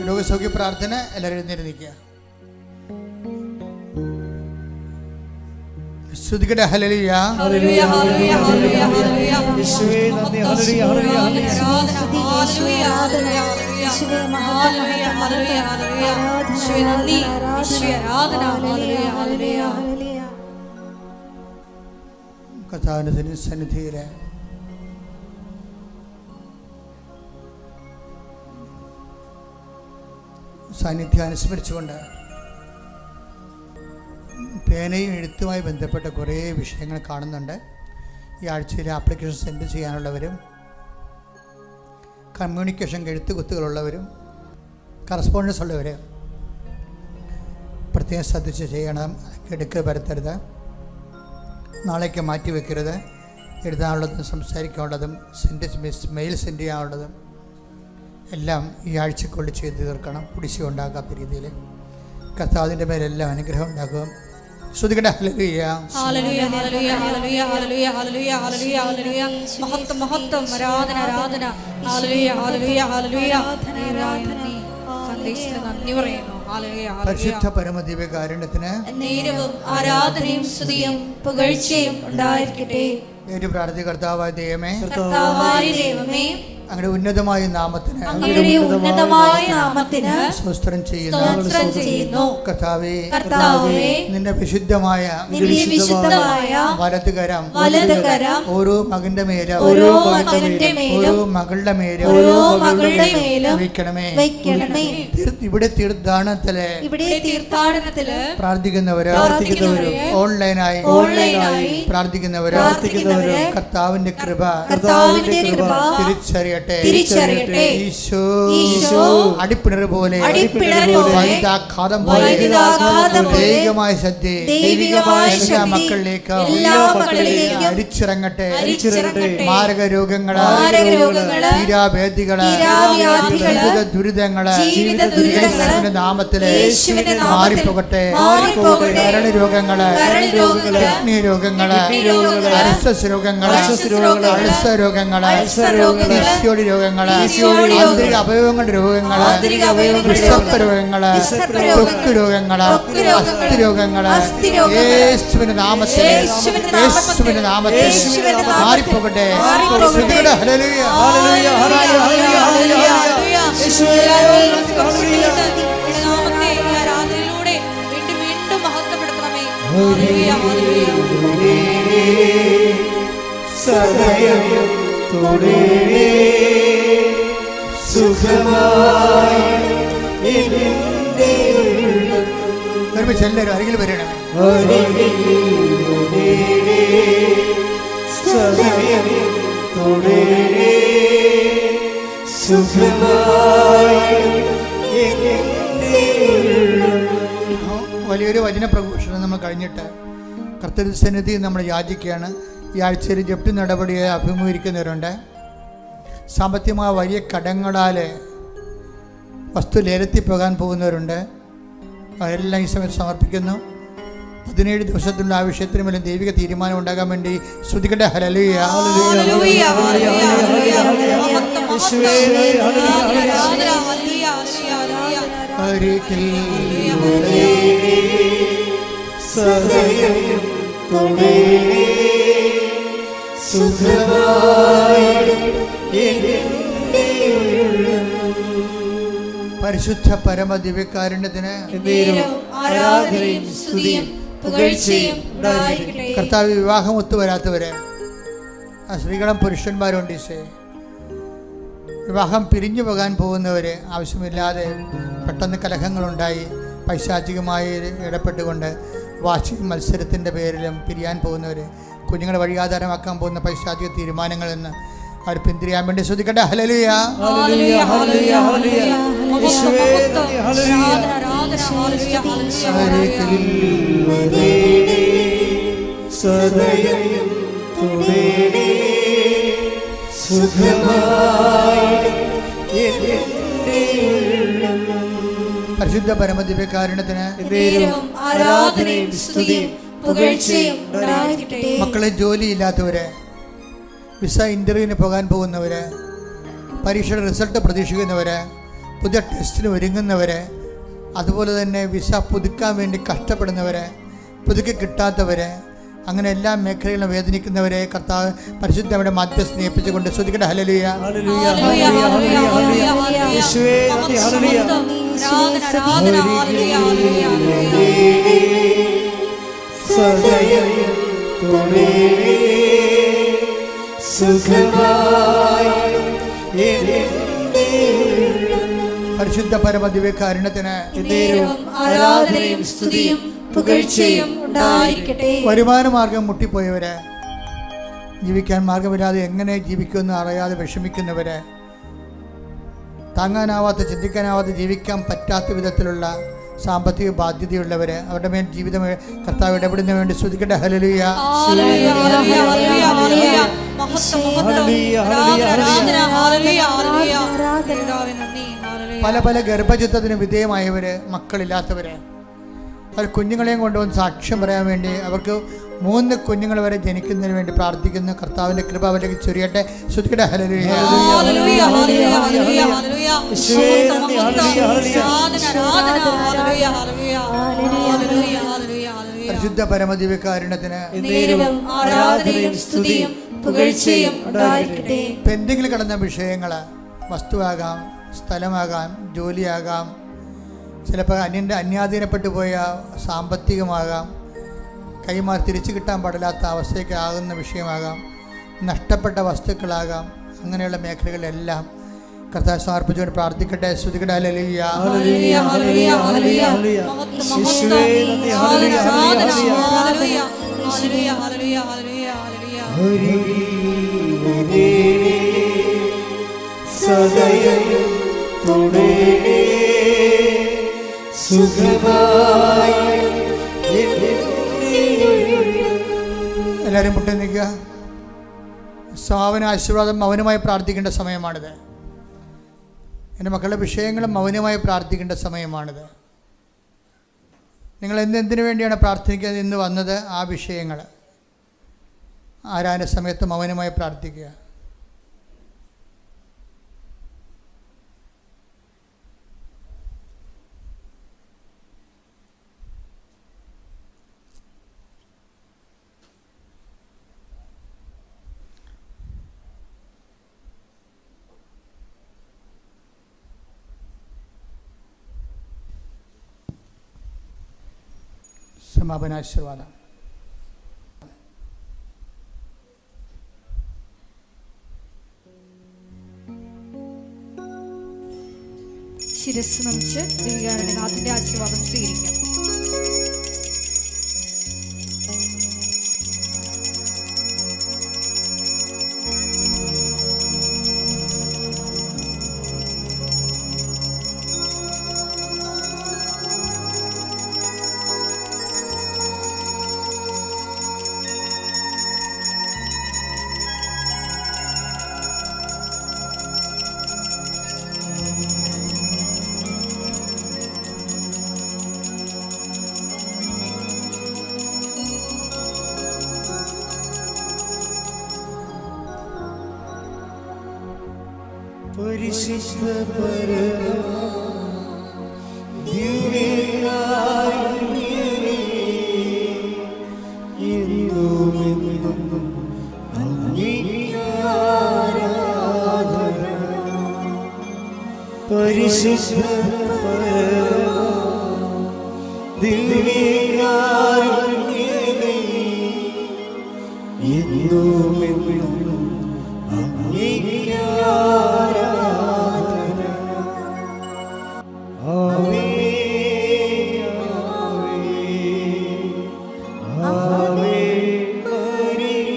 രോഗസൗഖ്യ പ്രാർത്ഥന. എല്ലാവരും എഴുന്നേറ്റ് നിൽക്കുക. സ്തുതിക്കട്ടെ. Hallelujah, hallelujah, hallelujah, hallelujah, hallelujah. യേശുവേ നന്ദി. Hallelujah, hallelujah, hallelujah, hallelujah, hallelujah, hallelujah, hallelujah. യേശുവേ നന്ദി, യേശുവേ ആരാധന. Hallelujah, hallelujah. കർത്താവിന്റെ സന്നിധിയിലെ സാന്നിധ്യം അനുസ്മരിച്ചുകൊണ്ട് പേനയും എഴുത്തുമായി ബന്ധപ്പെട്ട കുറേ വിഷയങ്ങൾ കാണുന്നുണ്ട്. ഈ ആഴ്ചയിൽ ആപ്ലിക്കേഷൻ സെൻഡ് ചെയ്യാനുള്ളവരും കമ്മ്യൂണിക്കേഷൻ എഴുത്തുകുത്തുകളുള്ളവരും കറസ്പോണ്ടൻസ് ഉള്ളവർ പ്രത്യേകം ശ്രദ്ധിച്ച് ചെയ്യണം. എടുക്കുക വരുത്തരുത്, നാളേക്ക് മാറ്റി വയ്ക്കരുത്. എഴുതാനുള്ളതും സംസാരിക്കാനുള്ളതും മെയിൽ സെൻഡ് ചെയ്യാനുള്ളതും എല്ലാം ഈ ആഴ്ചക്കുള്ളിൽ ചെയ്തു തീർക്കണം. കുടിശ്ശിക ഉണ്ടാകാത്ത രീതിയിൽ കർത്താവിൻ്റെ മേലെല്ലാം അനുഗ്രഹം ഉണ്ടാകും. ശ്രുതികട. Hallelujah, hallelujah, hallelujah, hallelujah, hallelujah, hallelujah, hallelujah, hallelujah. മഹത്വം, മഹത്വം, ആരാധന, ആരാധന. Hallelujah, hallelujah, hallelujah. സന്ദേശത്തിന് നന്ദി പറയുന്നു. Hallelujah, hallelujah. പരിശുദ്ധ പരമദിവ്യകാരുണ്യത്തിന് നേരവും ആരാധനയും സ്തുതിയും പുകഴ്ചയും ഉണ്ടായിരിക്കട്ടെ. ഏറ്റു പ്രാർത്ഥി. കർത്താവായ ദൈവമേ, കർത്താവായ ദൈവമേ, അങ്ങയുടെ ഉന്നതമായ നാമത്തിന് സ്തോത്രം ചെയ്യുന്നു. കർത്താവേ, നിന്റെ വിശുദ്ധമായ വലതുകരം ഓരോ മകന്റെ മേലും ഓരോ മകളുടെ മേലും വയ്ക്കണമേ. ഇവിടെ തീർത്ഥാടനത്തില് പ്രാർത്ഥിക്കുന്നവരോ ഓൺലൈനായി പ്രാർത്ഥിക്കുന്നവരോ കർത്താവിന്റെ കൃപ തിരിച്ചറിയട്ടെ. ഈശോ അടിപ്പിണർ പോലെ വൈദ്യാഘാതം പോലെ ദൈവികമായ ശ്രദ്ധ എല്ലാ മക്കളിലേക്ക് അരിച്ചിറങ്ങട്ടെ. മാരക രോഗങ്ങള്, തീരാവേദികള്, ജീവിത ദുരിതങ്ങള് യേശുവിന്റെ നാമത്തില് മാറിപ്പോകട്ടെ. കരൾ രോഗങ്ങള്, കിഡ്നി രോഗങ്ങള്, അർശസ് രോഗങ്ങള്, അൾസർ രോഗങ്ങള്, രോഗങ്ങള്, ആന്തരിക അവയവങ്ങളുടെ രോഗങ്ങള്, വിഷപ്പ രോഗങ്ങള്, ത്വക്ക് രോഗങ്ങള്, അസ്ഥി രോഗങ്ങള് യേശുവിന്റെ നാമത്തിൽ മാറിപ്പോകട്ടെ. Hallelujah, hallelujah, hallelujah. ഒരുമിച്ച് എല്ലാവരും അരികിൽ വരണം. വലിയൊരു വചന പ്രഘോഷണം നമ്മൾ കഴിഞ്ഞിട്ട് കർത്തൃസന്നിധി നമ്മൾ യാചിക്കുകയാണ്. ഈ ആഴ്ചയിൽ ജപ്തി നടപടിയെ അഭിമുഖീകരിക്കുന്നവരുണ്ട്. സാമ്പത്തികമായ വലിയ കടങ്ങളാൽ വസ്തു ലേലത്തിൽ പോകാൻ പോകുന്നവരുണ്ട്. അവരെല്ലാം ഈ സമയത്ത് സമർപ്പിക്കുന്നു. 17 ദിവസത്തിലുള്ള ആ വിഷയത്തിന് മേലും ദൈവിക തീരുമാനം ഉണ്ടാകാൻ വേണ്ടി സ്തുതിക്കട്ടെ. ഹല്ലേലൂയ, ഹല്ലേലൂയ, പരിശുദ്ധ പരമ ദിവ്യകാരുണ്യത്തിന് കർത്താവ്. വിവാഹം ഒത്തുവരാത്തവര് സ്ത്രീകളും പുരുഷന്മാരുണ്ട്. വിവാഹം പിരിഞ്ഞു പോകാൻ പോകുന്നവര് ആവശ്യമില്ലാതെ പെട്ടെന്ന് കലഹങ്ങളുണ്ടായി പൈശാചികമായി ഇടപെട്ടുകൊണ്ട് വാശി മത്സരത്തിൻ്റെ പേരിലും പിരിയാൻ പോകുന്നവർ, കുഞ്ഞുങ്ങളെ വഴിയാധാരമാക്കാൻ പോകുന്ന പൈശാചിക തീരുമാനങ്ങളിൽ നിന്ന് അവർ പിന്തിരിയാൻ വേണ്ടി ശ്രദ്ധിക്കട്ടെ. Hallelujah, hallelujah, hallelujah, hallelujah. പരിശുദ്ധ പരമദിവ്യകാരുണ്യത്തിന് ആരാധനയും സ്തുതിയും പുകഴ്ചയും ഉണ്ടായിരിക്കട്ടെ. മക്കളെ, ജോലിയില്ലാത്തവരെ, വിസ ഇൻ്റർവ്യൂവിന് പോകാൻ പോകുന്നവർ, പരീക്ഷയുടെ റിസൾട്ട് പ്രതീക്ഷിക്കുന്നവർ, പുതിയ ടെസ്റ്റിന് ഒരുങ്ങുന്നവർ, അതുപോലെ തന്നെ വിസ പുതുക്കാൻ വേണ്ടി കഷ്ടപ്പെടുന്നവർ, പുതുക്കി കിട്ടാത്തവർ, അങ്ങനെ എല്ലാ മേഖലകളിലും വേദനിക്കുന്നവരെ കർത്താവ് പരിശുദ്ധയുടെ മധ്യ സ്നേഹിപ്പിച്ചുകൊണ്ട് ശ്രദ്ധിക്കട്ടെ. ഹല്ലേലൂയ, പരിശുദ്ധ പരമദിവ്യകാരുണ്യത്തിന് ആരാധനയും സ്തുതിയും പുകഴ്ചയും ഉണ്ടായിരിക്കട്ടെ. വരുമാന മാർഗം മുട്ടിപ്പോയവര്, ജീവിക്കാൻ മാർഗമില്ലാതെ എങ്ങനെ ജീവിക്കുമെന്ന് അറിയാതെ വിഷമിക്കുന്നവര്, താങ്ങാനാവാത്ത, ചിന്തിക്കാനാവാത്ത, ജീവിക്കാൻ പറ്റാത്ത വിധത്തിലുള്ള സാമ്പത്തിക ബാധ്യതയുള്ളവർ, അവരുടെ മേൽ ജീവിതം കർത്താവ് ഇടപെടുന്ന വേണ്ടി ശ്രദ്ധിക്കട്ടെ. ഹല്ലേലൂയ, പല പല ഗർഭചിത്രത്തിന് വിധേയമായവർ, മക്കളില്ലാത്തവർ, അവർ കുഞ്ഞുങ്ങളെയും കൊണ്ടുവന്ന് സാക്ഷ്യം പറയാൻ വേണ്ടി അവർക്ക് 3 കുഞ്ഞുങ്ങൾ വരെ ജനിക്കുന്നതിന് വേണ്ടി പ്രാർത്ഥിക്കുന്നു. കർത്താവിൻ്റെ കൃപ അവരിലേക്ക് ചൊരിയട്ടെ. ശ്രദ്ധിക്കട്ടെ. ഹല്ലേലൂയ, പരിശുദ്ധ പരമദിവ്യകാരുണ്യത്തിന് ആരാധനയും സ്തുതിയും പുകഴ്ചയും ഉണ്ടായിരിക്കട്ടെ. പെൻഡിങ്ങിൽ കിടന്ന വിഷയങ്ങൾ, വസ്തുവാകാം, സ്ഥലമാകാം, ജോലിയാകാം, ചിലപ്പോൾ അന്യാധീനപ്പെട്ടു പോയ സാമ്പത്തികമാകാം, കൈമാറി തിരിച്ചു കിട്ടാൻ പാടില്ലാത്ത അവസ്ഥയ്ക്ക് ആകുന്ന വിഷയമാകാം, നഷ്ടപ്പെട്ട വസ്തുക്കളാകാം, അങ്ങനെയുള്ള മേഖലകളിലെല്ലാം കർത്താവ് സമർപ്പിച്ചുകൊണ്ട് പ്രാർത്ഥിക്കട്ടെ. ശ്രുതിക്കട്ടെ. Hallelujah, hallelujah, hallelujah, hallelujah, hallelujah, hallelujah, hallelujah, എല്ലാവരും മുട്ടി നിൽക്കുക. സാവന ആശീർവാദം മൗനമായി പ്രാർത്ഥിക്കേണ്ട സമയമാണിത്. എൻ്റെ മക്കളുടെ വിഷയങ്ങളും മൗനമായി പ്രാർത്ഥിക്കേണ്ട സമയമാണിത്. നിങ്ങൾ എന്തിനു വേണ്ടിയാണ് പ്രാർത്ഥിക്കുന്നത് ഇന്ന് വന്നത്? ആ വിഷയങ്ങൾ ആരാധന സമയത്ത് മൗനമായി പ്രാർത്ഥിക്കുക. സമാപനാശീർവാദം. ശിരസ് നമിച്ച് ദിവ്യകാരുണ്യനാഥന്റെ ആശീർവാദം സ്വീകരിക്കാം. പരിശുദ്ധ ദിവ്യകാരുണ്യമേ, എന്നുമെന്നും അങ്ങേക്ക് ആരാധന. പരിശുദ്ധ ദിവ്യകാരുണ്യമേ, എന്നുമെന്നും അങ്ങേക്ക് ആരാധന. ആമേൻ, ആമേൻ, ആമേൻ, മരിയ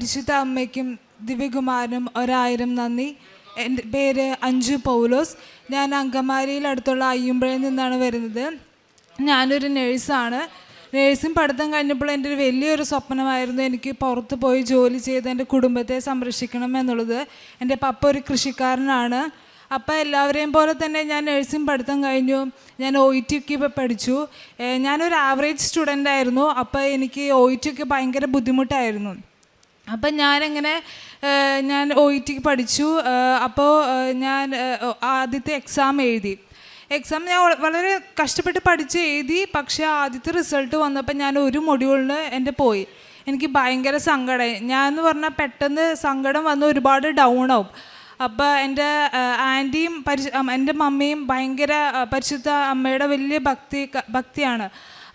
പരിശുദ്ധ അമ്മയ്ക്കും ദിവ്യകുമാരനും 1000 നന്ദി. എൻ്റെ പേര് അഞ്ജു പൗലോസ്. ഞാൻ അങ്കമാലിയിലടുത്തുള്ള അയ്യമ്പുഴയിൽ നിന്നാണ് വരുന്നത്. ഞാനൊരു നേഴ്സാണ്. നേഴ്സിംഗ് പഠിത്തം കഴിഞ്ഞപ്പോൾ എൻ്റെ ഒരു വലിയൊരു സ്വപ്നമായിരുന്നു എനിക്ക് പുറത്ത് പോയി ജോലി ചെയ്ത് എൻ്റെ കുടുംബത്തെ സംരക്ഷിക്കണം എന്നുള്ളത്. എൻ്റെ പപ്പ ഒരു കൃഷിക്കാരനാണ്. അപ്പോൾ എല്ലാവരെയും പോലെ തന്നെ ഞാൻ നേഴ്സിംഗ് പഠിത്തം കഴിഞ്ഞു. ഞാൻ OET പഠിച്ചു. ഞാനൊരു ആവറേജ് സ്റ്റുഡൻ്റ് ആയിരുന്നു. അപ്പോൾ എനിക്ക് OET ഭയങ്കര ബുദ്ധിമുട്ടായിരുന്നു. അപ്പം ഞാൻ OET പഠിച്ചു. അപ്പോൾ ഞാൻ ആദ്യത്തെ എക്സാം എഴുതി. ഞാൻ വളരെ കഷ്ടപ്പെട്ട് പഠിച്ച് എഴുതി. പക്ഷേ ആദ്യത്തെ റിസൾട്ട് വന്നപ്പോൾ ഞാൻ ഒരു മൊഡ്യൂളിന് എൻ്റെ പോയി. എനിക്ക് ഭയങ്കര സങ്കടമായി. ഞാനെന്ന് പറഞ്ഞാൽ പെട്ടെന്ന് സങ്കടം വന്ന് ഒരുപാട് ഡൗൺ ആവും. അപ്പോൾ എൻ്റെ ആൻറ്റിയും എൻ്റെ മമ്മിയും ഭയങ്കര പരിശുദ്ധ അമ്മയുടെ വലിയ ഭക്തിയാണ്.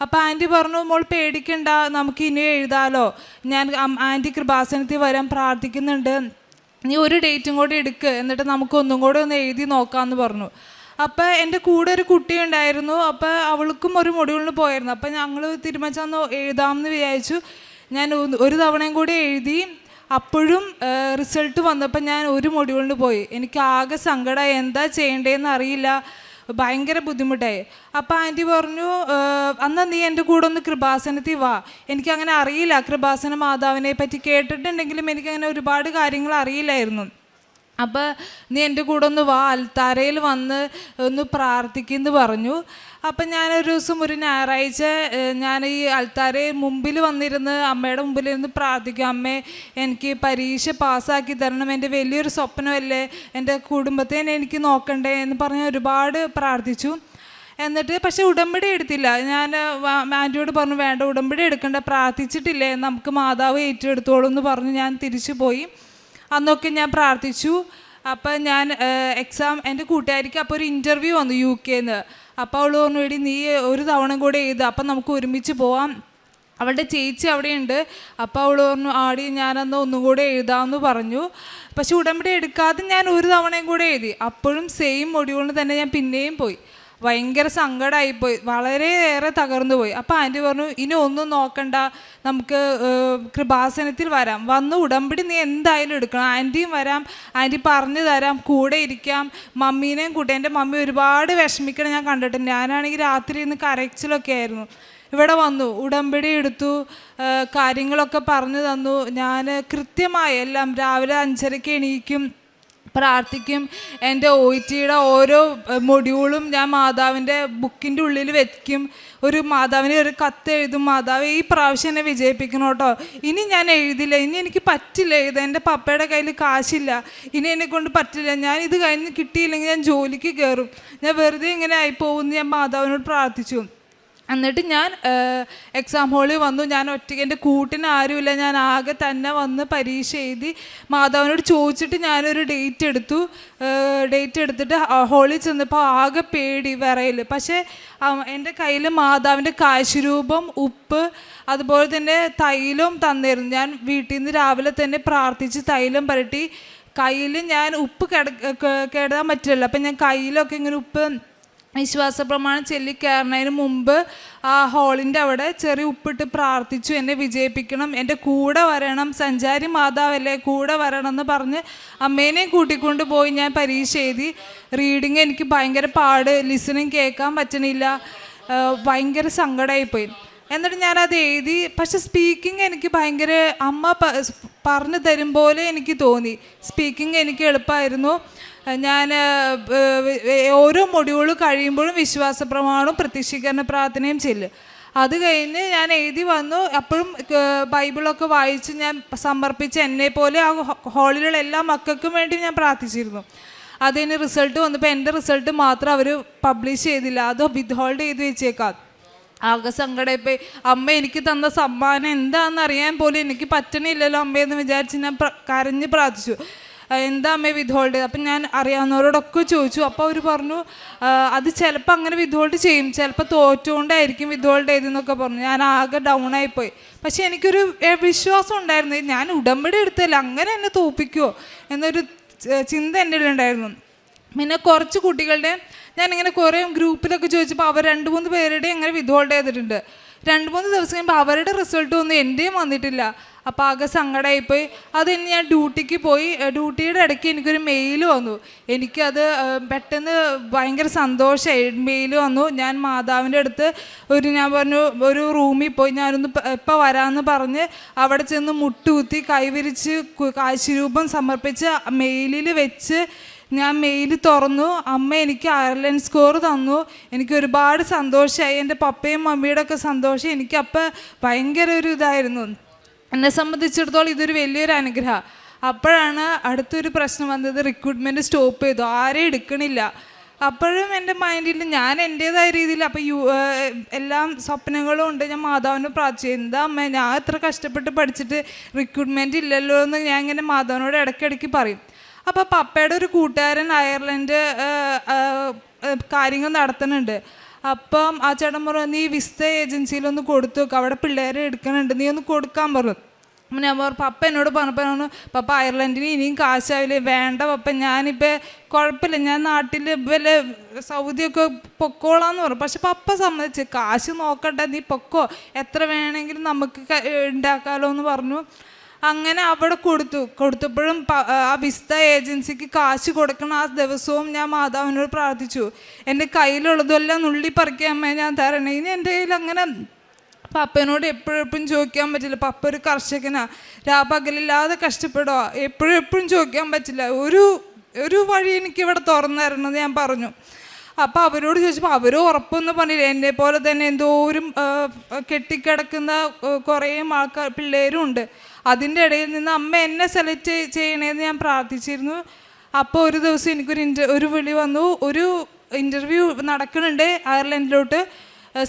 അപ്പോൾ ആൻറ്റി പറഞ്ഞു, മോൾ പേടിക്കണ്ട, നമുക്ക് ഇനി എഴുതാലോ, ഞാൻ ആൻറ്റി കൃപാസനത്തിൽ വരാൻ പ്രാർത്ഥിക്കുന്നുണ്ട്, നീ ഒരു ഡേറ്റും കൂടി എടുക്ക്, എന്നിട്ട് നമുക്ക് ഒന്നും കൂടെ ഒന്ന് എഴുതി നോക്കാമെന്ന് പറഞ്ഞു. അപ്പോൾ എൻ്റെ കൂടെ ഒരു കുട്ടി ഉണ്ടായിരുന്നു. അപ്പോൾ അവൾക്കും ഒരു മൊഡ്യൂളിന് പോയിരുന്നു. അപ്പോൾ ഞങ്ങൾ തീരുമാനിച്ചൊന്ന് എഴുതാമെന്ന് വിചാരിച്ചു. ഞാൻ ഒരു തവണയും കൂടി എഴുതി. അപ്പോഴും റിസൾട്ട് വന്നപ്പോൾ ഞാൻ ഒരു മൊഡ്യൂളിന് പോയി. എനിക്ക് ആകെ സങ്കടമായി, എന്താ ചെയ്യേണ്ടതെന്ന് അറിയില്ല, ഭയങ്കര ബുദ്ധിമുട്ടായി. അപ്പോൾ ആൻറ്റി പറഞ്ഞു, എന്നാൽ നീ എൻ്റെ കൂടെ ഒന്ന് കൃപാസനത്തിൽ വാ. എനിക്കങ്ങനെ അറിയില്ല, കൃപാസന മാതാവിനെ പറ്റി കേട്ടിട്ടുണ്ടെങ്കിലും എനിക്കങ്ങനെ ഒരുപാട് കാര്യങ്ങൾ അറിയില്ലായിരുന്നു. അപ്പോൾ നീ എൻ്റെ കൂടെ ഒന്ന് വാ, അൽത്താരയിൽ വന്ന് ഒന്ന് പ്രാർത്ഥിക്കുമെന്ന് പറഞ്ഞു. അപ്പം ഞാനൊരു ദിവസം ഒരു ഞായറാഴ്ച ഞാൻ ഈ അൽത്താരയിൽ മുമ്പിൽ വന്നിരുന്ന് അമ്മയുടെ മുമ്പിലിരുന്ന് പ്രാർത്ഥിക്കും, അമ്മേ എനിക്ക് പരീക്ഷ പാസ്സാക്കി തരണം, എൻ്റെ വലിയൊരു സ്വപ്നമല്ലേ, എൻ്റെ കുടുംബത്തെ എനിക്ക് നോക്കണ്ടേ എന്ന് പറഞ്ഞ് ഒരുപാട് പ്രാർത്ഥിച്ചു. എന്നിട്ട് പക്ഷേ ഉടമ്പടി എടുത്തില്ല. ഞാൻ ആൻറ്റിയോട് പറഞ്ഞു, വേണ്ട ഉടമ്പടി എടുക്കണ്ട, പ്രാർത്ഥിച്ചിട്ടില്ലേ, നമുക്ക് മാതാവ് ഏറ്റെടുത്തോളൂ എന്ന് പറഞ്ഞ് ഞാൻ തിരിച്ചു പോയി. അന്നൊക്കെ ഞാൻ പ്രാർത്ഥിച്ചു. അപ്പം ഞാൻ എക്സാം എൻ്റെ കൂട്ടുകാരിക്ക് അപ്പോൾ ഒരു ഇൻ്റർവ്യൂ വന്നു UK-ന്ന്. അപ്പോൾ അവൾ പറഞ്ഞു, എടി നീ ഒരു തവണ കൂടെ എഴുതുക, അപ്പം നമുക്ക് ഒരുമിച്ച് പോവാം, അവളുടെ ചേച്ചി അവിടെയുണ്ട്. അപ്പോൾ അവൾ പറഞ്ഞു, ആടി ഞാനന്ന് ഒന്നും കൂടെ എഴുതാമെന്ന് പറഞ്ഞു. പക്ഷെ ഉടമ്പടി എടുക്കാതെ ഞാൻ ഒരു തവണയും കൂടെ എഴുതി. അപ്പോഴും സെയിം മൊഡ്യൂളിന് തന്നെ ഞാൻ പിന്നെയും പോയി. ഭയങ്കര സങ്കടമായിപ്പോയി, വളരെയേറെ തകർന്നു പോയി. അപ്പോൾ ആൻറ്റി പറഞ്ഞു, ഇനി ഒന്നും നോക്കണ്ട, നമുക്ക് കൃപാസനത്തിൽ വരാം, വന്ന് ഉടമ്പടി നീ എന്തായാലും എടുക്കണം, ആൻറ്റിയും വരാം, ആൻറ്റി പറഞ്ഞു തരാം, കൂടെ ഇരിക്കാം, മമ്മീനെയും കൂട്ടി. എൻ്റെ മമ്മി ഒരുപാട് വിഷമിക്കണം ഞാൻ കണ്ടിട്ടുണ്ട്. ഞാനാണെങ്കിൽ രാത്രി ഇന്ന് കരച്ചിലൊക്കെ ആയിരുന്നു. ഇവിടെ വന്നു, ഉടമ്പടി എടുത്തു, കാര്യങ്ങളൊക്കെ പറഞ്ഞു തന്നു. ഞാൻ കൃത്യമായി എല്ലാം രാവിലെ 5:30 എണീക്കും, പ്രാർത്ഥിക്കും. എൻ്റെ OETയുടെ ഓരോ മൊഡ്യൂളും ഞാൻ മാതാവിൻ്റെ ബുക്കിൻ്റെ ഉള്ളിൽ വെക്കും. മാതാവിന് ഒരു കത്ത് എഴുതും, മാതാവ് ഈ പ്രാവശ്യം എന്നെ വിജയിപ്പിക്കണം കേട്ടോ, ഇനി ഞാൻ എഴുതില്ല, ഇനി എനിക്ക് പറ്റില്ല എഴുതാൻ, എൻ്റെ പപ്പയുടെ കയ്യിൽ കാശില്ല, ഇനി എന്നെക്കൊണ്ട് പറ്റില്ല, ഞാൻ ഇത് കഴിഞ്ഞ് കിട്ടിയില്ലെങ്കിൽ ഞാൻ ജോലിക്ക് കയറും, ഞാൻ വെറുതെ ഇങ്ങനെ ആയിപ്പോകുമെന്ന് ഞാൻ മാതാവിനോട് പ്രാർത്ഥിച്ചു. എന്നിട്ട് ഞാൻ എക്സാം ഹാളിൽ വന്നു. ഞാൻ ഒറ്റയ്ക്ക്, എൻ്റെ കൂട്ടിന് ആരുമില്ല, ഞാൻ ആകെ തന്നെ വന്ന് പരീക്ഷ എഴുതി. മാതാവിനോട് ചോദിച്ചിട്ട് ഞാനൊരു ഡേറ്റ് എടുത്തിട്ട് ഹാളിൽ ചെന്നപ്പോൾ ആകെ പേടി, വിറയൽ. പക്ഷേ എൻ്റെ കയ്യിൽ മാതാവിൻ്റെ കാശുരൂപം, ഉപ്പ്, അതുപോലെ തന്നെ തൈലവും തന്നിരുന്നു. ഞാൻ വീട്ടിൽ നിന്ന് രാവിലെ തന്നെ പ്രാർത്ഥിച്ച് തൈലം പുരട്ടി. കയ്യിൽ ഞാൻ ഉപ്പ് കേടാൻ പറ്റില്ല, അപ്പം ഞാൻ കയ്യിലൊക്കെ ഇങ്ങനെ ഉപ്പ് വിശ്വാസ പ്രമാണം ചൊല്ലിക്കയറുന്നതിന് മുമ്പ് ആ ഹാളിൻ്റെ അവിടെ ചെറിയ ഉപ്പിട്ട് പ്രാർത്ഥിച്ചു, എന്നെ വിജയിപ്പിക്കണം, എൻ്റെ കൂടെ വരണം, സഞ്ചാരി മാതാവല്ലേ, കൂടെ വരണം എന്ന് പറഞ്ഞ് അമ്മേനെയും കൂട്ടിക്കൊണ്ട് പോയി ഞാൻ പരീക്ഷ എഴുതി. റീഡിങ് എനിക്ക് ഭയങ്കര പാട്, ലിസണിങ് കേൾക്കാൻ പറ്റണില്ല, ഭയങ്കര സങ്കടമായിപ്പോയി. എന്നിട്ട് ഞാനത് എഴുതി. പക്ഷെ സ്പീക്കിംഗ് എനിക്ക് ഭയങ്കര അമ്മ പറഞ്ഞു തരും പോലെ എനിക്ക് തോന്നി. സ്പീക്കിംഗ് എനിക്ക് എളുപ്പമായിരുന്നു. ഞാൻ ഓരോ മൊഡ്യൂൾ കഴിയുമ്പോഴും വിശ്വാസ പ്രമാണവും പ്രത്യക്ഷീകരണ പ്രാർത്ഥനയും ചെല്ലും. അത് കഴിഞ്ഞ് ഞാൻ എഴുതി വന്നു. അപ്പോഴും ബൈബിളൊക്കെ വായിച്ച് ഞാൻ സമർപ്പിച്ച് എന്നെപ്പോലെ ആ ഹാളിലുള്ള എല്ലാ മക്കൾക്കും വേണ്ടി ഞാൻ പ്രാർത്ഥിച്ചിരുന്നു. അതിന് റിസൾട്ട് വന്നപ്പോൾ എൻ്റെ റിസൾട്ട് മാത്രം അവർ പബ്ലിഷ് ചെയ്തില്ല, അത് വിത്ത് ഹോൾഡ് ചെയ്ത് വെച്ചേക്കാം. ആകെ സങ്കടമായി. അമ്മ എനിക്ക് തന്ന സമ്മാനം എന്താണെന്ന് അറിയാൻ പോലും എനിക്ക് പറ്റണില്ലല്ലോ അമ്മയെന്ന് വിചാരിച്ച് ഞാൻ കരഞ്ഞ് പ്രാർത്ഥിച്ചു. എന്താ അമ്മ വിത്ത് ഹോൾഡ് ചെയ്ത്? അപ്പം ഞാൻ അറിയാവുന്നവരോടൊക്കെ ചോദിച്ചു. അപ്പോൾ അവർ പറഞ്ഞു അത് ചിലപ്പോൾ അങ്ങനെ വിത്ത് ഹോൾഡ് ചെയ്യും, ചിലപ്പോൾ തോറ്റുകൊണ്ടായിരിക്കും വിത്ത് ഹോൾഡ് ചെയ്തെന്നൊക്കെ പറഞ്ഞു. ഞാൻ ആകെ ഡൗൺ ആയിപ്പോയി. പക്ഷെ എനിക്കൊരു വിശ്വാസം ഉണ്ടായിരുന്നു, ഞാൻ ഉടമ്പടി എടുത്തല്ല, അങ്ങനെ എന്നെ തോൽപ്പിക്കുമോ എന്നൊരു ചിന്ത എൻ്റെ ഉള്ളിലുണ്ടായിരുന്നു. പിന്നെ കുറച്ച് കുട്ടികളുടെ ഞാനിങ്ങനെ കുറേ ഗ്രൂപ്പിലൊക്കെ ചോദിച്ചപ്പോൾ അവർ 2-3 പേരുടെ അങ്ങനെ വിത്ത് ഹോൾഡ് ചെയ്തിട്ടുണ്ട്. 2-3 ദിവസം കഴിയുമ്പോൾ അവരുടെ റിസൾട്ട് ഒന്നും എൻ്റെയും വന്നിട്ടില്ല. അപ്പോൾ ആകെ സങ്കടമായിപ്പോയി. അത് കഴിഞ്ഞ് ഞാൻ ഡ്യൂട്ടിക്ക് പോയി. ഡ്യൂട്ടിയുടെ ഇടയ്ക്ക് എനിക്കൊരു മെയിൽ വന്നു. എനിക്കത് പെട്ടെന്ന് ഭയങ്കര സന്തോഷമായി. മെയിൽ വന്നു. ഞാൻ മാതാവിൻ്റെ അടുത്ത് ഞാൻ പറഞ്ഞു ഒരു റൂമിൽ പോയി ഞാനൊന്ന് ഇപ്പം വരാമെന്ന് പറഞ്ഞ് അവിടെ ചെന്ന് മുട്ടുകുത്തി കൈവിരിച്ച് കാശുരൂപം സമർപ്പിച്ച് മെയിലിൽ വെച്ച് ഞാൻ മെയിൽ തുറന്നു. അമ്മ എനിക്ക് അയർലൻഡ് സ്കോർ തന്നു. എനിക്ക് ഒരുപാട് സന്തോഷമായി. എൻ്റെ പപ്പയും മമ്മിയുടെ ഒക്കെ സന്തോഷം എനിക്കപ്പോൾ ഭയങ്കര ഒരു ഇതായിരുന്നു. എന്നെ സംബന്ധിച്ചിടത്തോളം ഇതൊരു വലിയൊരു അനുഗ്രഹം. അപ്പോഴാണ് അടുത്തൊരു പ്രശ്നം വന്നത്. റിക്രൂട്ട്മെൻറ്റ് സ്റ്റോപ്പ് ചെയ്തു, ആരെയും എടുക്കണില്ല. അപ്പോഴും എൻ്റെ മൈൻഡിൽ ഞാൻ എൻ്റേതായ രീതിയിൽ അപ്പോൾ എല്ലാം സ്വപ്നങ്ങളും ഉണ്ട്. ഞാൻ മാതാവിനെ പ്രാർത്ഥിച്ചു, എന്താ അമ്മ ഞാൻ എത്ര കഷ്ടപ്പെട്ട് പഠിച്ചിട്ട് റിക്രൂട്ട്മെൻറ്റ് ഇല്ലല്ലോ എന്ന് ഞാൻ ഇങ്ങനെ മാതാവിനോട് ഇടയ്ക്കിടയ്ക്ക് പറയും. അപ്പോൾ പപ്പയുടെ ഒരു കൂട്ടുകാരൻ അയർലൻഡ് കാര്യങ്ങൾ നടത്തുന്നുണ്ട്. അപ്പം ആ ചേട്ടൻ പറഞ്ഞു, നീ വിസ ഏജൻസിയിലൊന്ന് കൊടുത്തു നോക്കുക, അവിടെ പിള്ളേരെ എടുക്കുന്നുണ്ട്, നീ ഒന്ന് കൊടുക്കാൻ പറഞ്ഞു. ഞാൻ പറഞ്ഞു, പപ്പ എന്നോട് പറഞ്ഞപ്പോൾ പപ്പ അയർലൻഡിന് ഇനിയും കാശാവില്ലേ, വേണ്ട പപ്പ ഞാനിപ്പോൾ കുഴപ്പമില്ല, ഞാൻ നാട്ടിൽ വല്ല സൗദിയൊക്കെ പൊക്കോളാന്ന് പറഞ്ഞു. പക്ഷെ പപ്പ സമ്മതിച്ച്, കാശ് നോക്കട്ടെ, നീ പൊക്കോ, എത്ര വേണമെങ്കിലും നമുക്ക് ഉണ്ടാക്കാമല്ലോ എന്ന് പറഞ്ഞു. അങ്ങനെ അവിടെ കൊടുത്തപ്പോഴും ആ വിസ ഏജൻസിക്ക് കാശ് കൊടുക്കണം ആ ദിവസവും ഞാൻ മാതാവിനോട് പ്രാർത്ഥിച്ചു, എൻ്റെ കയ്യിലുള്ളതെല്ലാം നുള്ളി പറിക്കാൻ അമ്മ ഞാൻ തരണേ. ഇനി എൻ്റെ കയ്യിൽ അങ്ങനെ പപ്പനോട് എപ്പോഴും ചോദിക്കാൻ പറ്റില്ല. പപ്പ ഒരു കർഷകനാ, രാപകലില്ലാതെ കഷ്ടപ്പെടുക, എപ്പോഴും ചോദിക്കാൻ പറ്റില്ല. ഒരു വഴി എനിക്കിവിടെ തുറന്നു തരണമെന്ന് ഞാൻ പറഞ്ഞു. അപ്പോൾ അവരോട് ചോദിച്ചപ്പോൾ അവരും ഉറപ്പൊന്നും പറഞ്ഞില്ല. എന്നെ പോലെ തന്നെ എന്തോരം കെട്ടിക്കിടക്കുന്ന കുറേ പിള്ളേരും ഉണ്ട്. അതിൻ്റെ ഇടയിൽ നിന്ന് അമ്മ എന്നെ സെലക്ട് ചെയ്യണേന്ന് ഞാൻ പ്രാർത്ഥിച്ചിരുന്നു. അപ്പോൾ ഒരു ദിവസം എനിക്കൊരു വിളി വന്നു, ഒരു ഇൻ്റർവ്യൂ നടക്കുന്നുണ്ട് അയർലൻഡിലോട്ട്,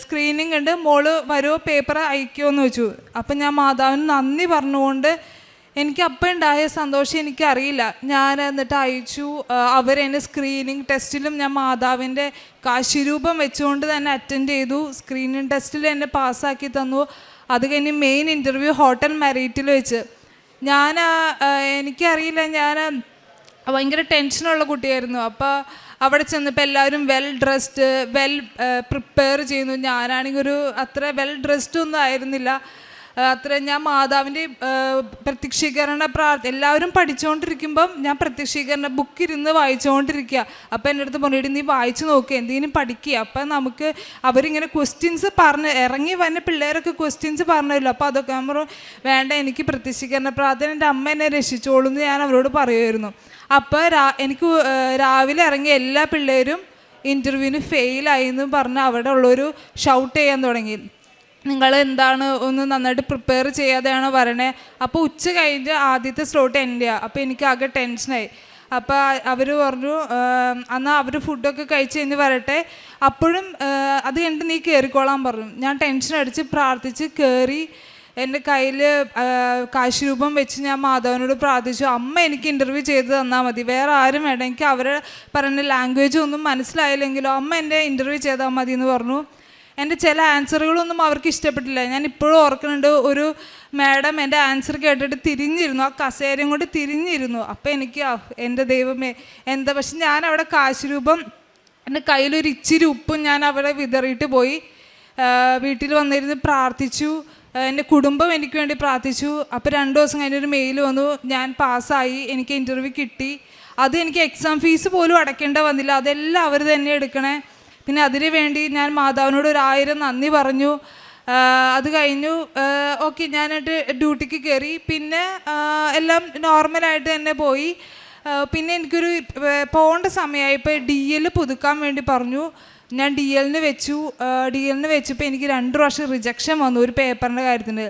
സ്ക്രീനിങ് ഉണ്ട്, മോള് വരുമോ പേപ്പർ അയക്കുമോ എന്ന് വെച്ചു. അപ്പം ഞാൻ മാതാവിന് നന്ദി പറഞ്ഞുകൊണ്ട് എനിക്ക് അപ്പം ഉണ്ടായ സന്തോഷം എനിക്കറിയില്ല. ഞാൻ എന്നിട്ട് അയച്ചു. അവരെന്നെ സ്ക്രീനിങ് ടെസ്റ്റിലും ഞാൻ മാതാവിൻ്റെ കാശുരൂപം വെച്ചുകൊണ്ട് തന്നെ അറ്റൻഡ് ചെയ്തു. സ്ക്രീനിങ് ടെസ്റ്റിൽ എന്നെ പാസ്സാക്കി തന്നു. അത് കഴിഞ്ഞ് മെയിൻ ഇൻ്റർവ്യൂ ഹോട്ടൽ മെറിറ്റിൽ വെച്ച് എനിക്കറിയില്ല, ഞാൻ ഭയങ്കര ടെൻഷനുള്ള കുട്ടിയായിരുന്നു. അപ്പോൾ അവിടെ ചെന്നപ്പോൾ എല്ലാവരും വെൽ ഡ്രസ്ഡ്, പ്രിപ്പയർ ചെയ്യുന്നു. ഞാനാണെങ്കിൽ അത്ര വെൽ ഡ്രസ്ഡ് ഒന്നും ആയിരുന്നില്ല. ഞാൻ മാതാവിൻ്റെ പ്രത്യക്ഷീകരണ എല്ലാവരും പഠിച്ചുകൊണ്ടിരിക്കുമ്പം ഞാൻ പ്രത്യക്ഷീകരണ ബുക്ക് ഇരുന്ന് വായിച്ചുകൊണ്ടിരിക്കുക. അപ്പം എൻ്റെ അടുത്ത് പറഞ്ഞു, നീ വായിച്ചു നോക്കുക, എന്തെങ്കിലും പഠിക്കുക. അപ്പം നമുക്ക് അവരിങ്ങനെ ക്വസ്റ്റ്യൻസ് ഇറങ്ങി വന്ന പിള്ളേരൊക്കെ ക്വസ്റ്റ്യൻസ് പറഞ്ഞല്ലോ. അപ്പോൾ അതൊക്കെ നമ്മൾ വേണ്ട, എനിക്ക് പ്രത്യക്ഷീകരണ പ്രാർത്ഥന എൻ്റെ അമ്മ എന്നെ രക്ഷിച്ചോളൂ എന്ന് ഞാൻ അവരോട് പറയുമായിരുന്നു. അപ്പോൾ എനിക്ക് രാവിലെ ഇറങ്ങിയ എല്ലാ പിള്ളേരും ഇൻ്റർവ്യൂവിന് ഫെയിലായി എന്ന് പറഞ്ഞ് അവിടെ ഉള്ളൊരു ഷൗട്ട് ചെയ്യാൻ തുടങ്ങി, നിങ്ങൾ എന്താണ് ഒന്ന് നന്നായിട്ട് പ്രിപ്പയർ ചെയ്യാതെയാണോ പറയണേ. അപ്പോൾ ഉച്ച കഴിഞ്ഞ് ആദ്യത്തെ സ്ലോട്ട് എൻ്റെയാണ്. അപ്പോൾ എനിക്ക് ആകെ ടെൻഷനായി. അപ്പോൾ അവർ പറഞ്ഞു, എന്നാൽ അവർ ഫുഡൊക്കെ കഴിച്ച് കഴിഞ്ഞ് വരട്ടെ, അപ്പോഴും അത് കഴിഞ്ഞിട്ട് നീ കയറിക്കോളാൻ പറഞ്ഞു. ഞാൻ ടെൻഷൻ അടിച്ച് പ്രാർത്ഥിച്ച് കയറി. എൻ്റെ കയ്യിൽ കാശുരൂപം വെച്ച് ഞാൻ മാധവനോട് പ്രാർത്ഥിച്ചു, അമ്മ എനിക്ക് ഇൻ്റർവ്യൂ ചെയ്ത് തന്നാൽ മതി, വേറെ ആരും വേണ്ട, എനിക്ക് അവരെ പറയുന്ന ലാംഗ്വേജ് ഒന്നും മനസ്സിലായില്ലെങ്കിലോ അമ്മ എൻ്റെ ഇൻ്റർവ്യൂ ചെയ്താൽ മതി എന്ന് പറഞ്ഞു. എൻ്റെ ചില ആൻസറുകളൊന്നും അവർക്ക് ഇഷ്ടപ്പെട്ടില്ല. ഞാൻ ഇപ്പോഴും ഓർക്കുന്നുണ്ട്, ഒരു മാഡം എൻ്റെ ആൻസർ കേട്ടിട്ട് തിരിഞ്ഞിരുന്നു, ആ കസേരയും കൊണ്ട് തിരിഞ്ഞിരുന്നു. അപ്പോൾ എനിക്ക് എൻ്റെ ദൈവമേ എന്താ. പക്ഷെ ഞാൻ അവിടെ കാശുരൂപം എൻ്റെ കയ്യിലൊരു ഇച്ചിരി ഉപ്പും ഞാൻ അവിടെ വിതറിയിട്ട് പോയി. വീട്ടിൽ വന്നിരുന്ന് പ്രാർത്ഥിച്ചു. എൻ്റെ കുടുംബം എനിക്ക് വേണ്ടി പ്രാർത്ഥിച്ചു. അപ്പോൾ 2 ദിവസം കഴിഞ്ഞൊരു മെയിൽ വന്നു, ഞാൻ പാസ്സായി, എനിക്ക് ഇൻ്റർവ്യൂ കിട്ടി. അത് എനിക്ക് എക്സാം ഫീസ് പോലും അടയ്ക്കേണ്ട വന്നില്ല, അതെല്ലാം അവർ തന്നെ എടുക്കണേ. പിന്നെ അതിനു വേണ്ടി ഞാൻ മാതാവിനോട് 1000 നന്ദി പറഞ്ഞു. അത് കഴിഞ്ഞു. ഓക്കെ, ഞാനായിട്ട് ഡ്യൂട്ടിക്ക് കയറി. പിന്നെ എല്ലാം നോർമലായിട്ട് തന്നെ പോയി. പിന്നെ എനിക്കൊരു പോകേണ്ട സമയമായപ്പോൾ DL പുതുക്കാൻ വേണ്ടി പറഞ്ഞു. ഞാൻ DLന് വെച്ചപ്പോൾ എനിക്ക് 2 പ്രാവശ്യം റിജക്ഷൻ വന്നു ഒരു പേപ്പറിൻ്റെ കാര്യത്തിന്.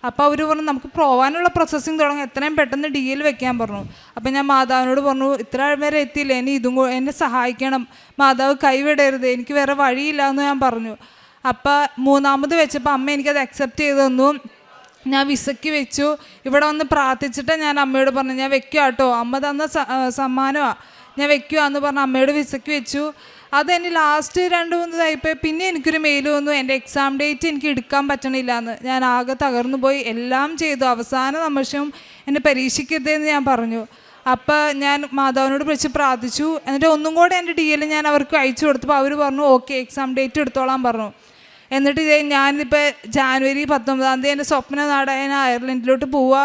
അപ്പോൾ അവർ പറഞ്ഞു, നമുക്ക് പോകാനുള്ള പ്രോസസ്സിങ് തുടങ്ങും, എത്രയും പെട്ടെന്ന് DL വെക്കാൻ പറഞ്ഞു. അപ്പോൾ ഞാൻ മാതാവിനോട് പറഞ്ഞു, ഇത്ര വരെ എത്തിയില്ല, ഇനി എന്നെ സഹായിക്കണം, മാതാവ് കൈവിടരുത്, എനിക്ക് വേറെ വഴിയില്ല എന്ന് ഞാൻ പറഞ്ഞു. അപ്പോൾ 3ാമത് വെച്ചപ്പോൾ അമ്മ എനിക്കത് അക്സെപ്റ്റ് ചെയ്ത് തന്നു. ഞാൻ വിസയ്ക്ക് വെച്ചു. ഇവിടെ വന്ന് പ്രാർത്ഥിച്ചിട്ട് ഞാൻ അമ്മയോട് പറഞ്ഞു, ഞാൻ വെക്കുക കേട്ടോ, അമ്മ തന്ന സമ്മാനമാണ്, ഞാൻ വെക്കുകയെന്ന് പറഞ്ഞു അമ്മയോട് വിസയ്ക്ക് വെച്ചു. അതെന്നെ ലാസ്റ്റ് 2-3 ദിവസമായപ്പോൾ പിന്നെ എനിക്കൊരു മെയിൽ വന്നു, എൻ്റെ എക്സാം ഡേറ്റ് എനിക്ക് എടുക്കാൻ പറ്റണില്ല എന്ന്. ഞാൻ ആകെ തകർന്നു പോയി. എല്ലാം ചെയ്തു, അവസാന നിമിഷം എന്നെ പരീക്ഷിക്കരുതെന്ന് ഞാൻ പറഞ്ഞു. അപ്പോൾ ഞാൻ മാതാവിനോട് വിളിച്ച് പ്രാർത്ഥിച്ചു. എന്നിട്ട് ഒന്നും കൂടെ എൻ്റെ DL ഞാൻ അവർക്ക് അയച്ചു കൊടുത്തപ്പോൾ അവർ പറഞ്ഞു, ഓക്കെ എക്സാം ഡേറ്റ് എടുത്തോളാൻ പറഞ്ഞു. എന്നിട്ട് ഞാനിപ്പോൾ ജാനുവരി 19 എൻ്റെ സ്വപ്ന നാടായ അയർലൻഡിലോട്ട് പോവുക.